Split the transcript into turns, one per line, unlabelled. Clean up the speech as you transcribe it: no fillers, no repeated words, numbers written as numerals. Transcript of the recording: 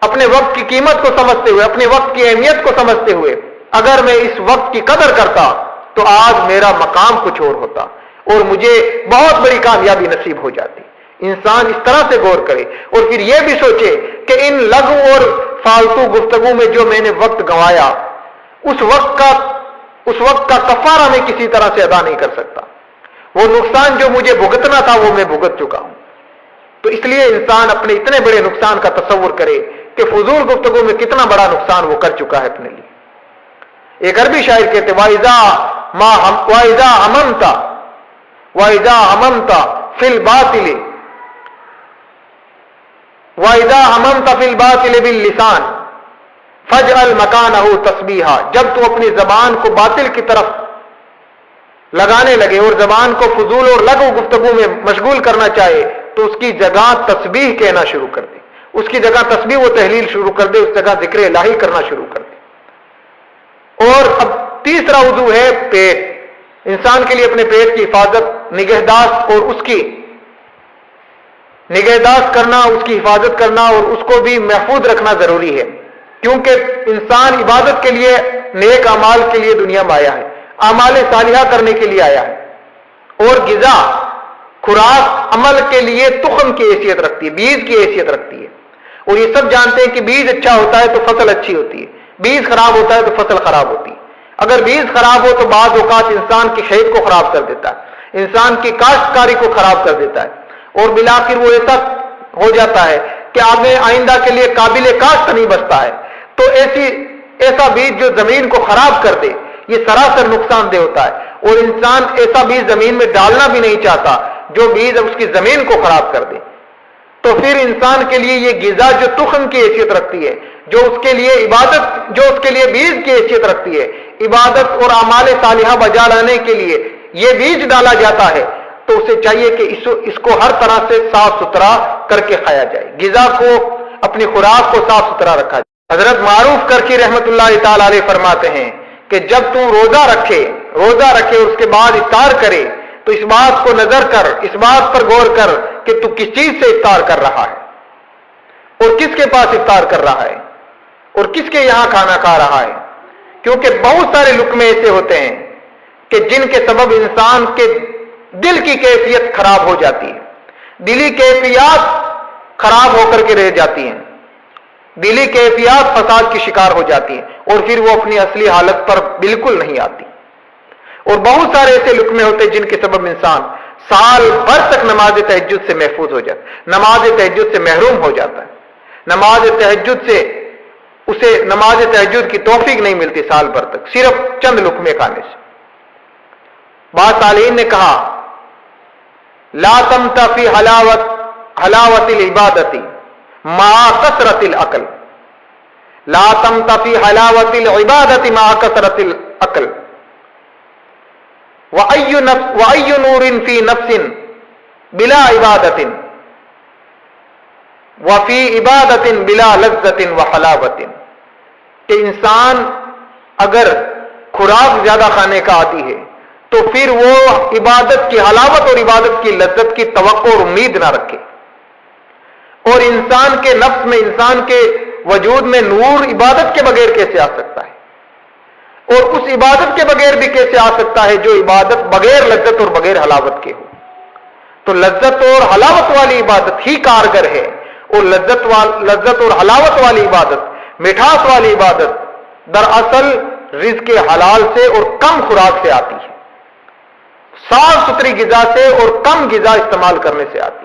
اپنے وقت کی قیمت کو سمجھتے ہوئے، اپنے وقت کی اہمیت کو سمجھتے ہوئے اگر میں اس وقت کی قدر کرتا تو آج میرا مقام کچھ اور ہوتا اور مجھے بہت بڑی کامیابی نصیب ہو جاتی۔ انسان اس طرح سے غور کرے اور پھر یہ بھی سوچے کہ ان لغو اور فالتو گفتگو میں جو میں نے وقت گنوایا، اس وقت کا کفارہ میں کسی طرح سے ادا نہیں کر سکتا۔ وہ نقصان جو مجھے بھگتنا تھا وہ میں بھگت چکا ہوں۔ تو اس لیے انسان اپنے اتنے بڑے نقصان کا تصور کرے کہ فضول گفتگو میں کتنا بڑا نقصان وہ کر چکا ہے اپنے لیے۔ ایک عربی شاعر کہتے وَإِذَا هممت فی الباطل باللسان فاجعل مکانہ تسبیحا، جب تو اپنی زبان کو باطل کی طرف لگانے لگے اور زبان کو فضول اور لغو گفتگو میں مشغول کرنا چاہے تو اس کی جگہ تسبیح کہنا شروع کر دے، اس کی جگہ تسبیح و تحلیل شروع کر دے، اس جگہ ذکر الہی کرنا شروع کر دے۔ اور اب تیسرا عضو ہے پیٹ۔ انسان کے لیے اپنے پیٹ کی حفاظت، نگہداشت اور اس کی نگہداشت کرنا، اس کی حفاظت کرنا اور اس کو بھی محفوظ رکھنا ضروری ہے، کیونکہ انسان عبادت کے لیے، نیک اعمال کے لیے دنیا میں آیا ہے، اعمال صالحہ کرنے کے لیے آیا ہے۔ اور غذا، خوراک عمل کے لیے تخم کی حیثیت رکھتی ہے، بیج کی حیثیت رکھتی ہے، اور یہ سب جانتے ہیں کہ بیج اچھا ہوتا ہے تو فصل اچھی ہوتی ہے، بیج خراب ہوتا ہے تو فصل خراب ہوتی ہے۔ اگر بیج خراب ہو تو بعض اوقات انسان کی کھیت کو خراب کر دیتا ہے، انسان کی کاشتکاری کو خراب کر دیتا ہے، اور بالآخر وہ ایسا ہو جاتا ہے کہ آگے آئندہ کے لیے قابل کاشت نہیں بچتا ہے۔ تو ایسا بیج جو زمین کو خراب کر دے یہ سراسر نقصان دہ ہوتا ہے، اور انسان ایسا بیج زمین میں ڈالنا بھی نہیں چاہتا جو بیج اس کی زمین کو خراب کر دے۔ تو پھر انسان کے لیے یہ غذا جو تخم کی حیثیت رکھتی ہے، جو اس کے لیے عبادت، جو اس کے لیے بیج کی حیثیت رکھتی ہے، عبادت اور اعمال صالحہ بجا لانے کے لیے یہ بیج ڈالا جاتا ہے، تو اسے چاہیے کہ اس کو ہر طرح سے صاف ستھرا کر کے کھایا جائے، غذا کو، اپنی خوراک کو صاف ستھرا رکھا جائے۔ حضرت معروف کرکی رحمت اللہ تعالی علیہ فرماتے ہیں کہ جب تو روزہ رکھے اور اس کے بعد افطار کرے تو اس بات کو نظر کر، اس بات پر غور کر کہ تو کس چیز سے افطار کر رہا ہے اور کس کے پاس افطار کر رہا ہے اور کس کے یہاں کھانا کھا رہا ہے، کیونکہ بہت سارے لقمے ایسے ہوتے ہیں کہ جن کے سبب انسان کے دل کی کیفیت خراب ہو جاتی ہے، دلی کیفیات خراب ہو کر کے رہ جاتی ہیں، دلی کیفیات فساد کی شکار ہو جاتی ہیں اور پھر وہ اپنی اصلی حالت پر بالکل نہیں آتی۔ اور بہت سارے ایسے لقمے ہوتے ہیں جن کے سبب انسان سال بھر تک نماز تہجد سے محفوظ ہو جاتا ہے، نماز تہجد سے محروم ہو جاتا ہے، نماز تہجد کی توفیق نہیں ملتی سال بھر تک، صرف چند لقمے کھانے سے۔ بعض صالحین نے کہا لا تمتا فی حلاوت العبادت مع کثرت العقل، لا تمتا فی حلاوت العبادت مع کثرت العقل، وَأَيُّ نُورٍ فِي نَفْسٍ بِلَا عِبَادَةٍ وَفِي عِبَادَةٍ بِلَا لَذَّةٍ وَحَلَاوَةٍ، کہ انسان اگر خوراک زیادہ کھانے کا عادی ہے تو پھر وہ عبادت کی حلاوت اور عبادت کی لذت کی توقع اور امید نہ رکھے، اور انسان کے نفس میں، انسان کے وجود میں نور عبادت کے بغیر کیسے آ سکتا ہے، اور اس عبادت کے بغیر بھی کیسے آ سکتا ہے جو عبادت بغیر لذت اور بغیر حلاوت کے ہو۔ تو لذت اور حلاوت والی عبادت ہی کارگر ہے، اور لذت اور حلاوت والی عبادت، مٹھاس والی عبادت دراصل رزق حلال سے اور کم خوراک سے آتی ہے، صاف ستھری غذا سے اور کم غذا استعمال کرنے سے آتی ہے۔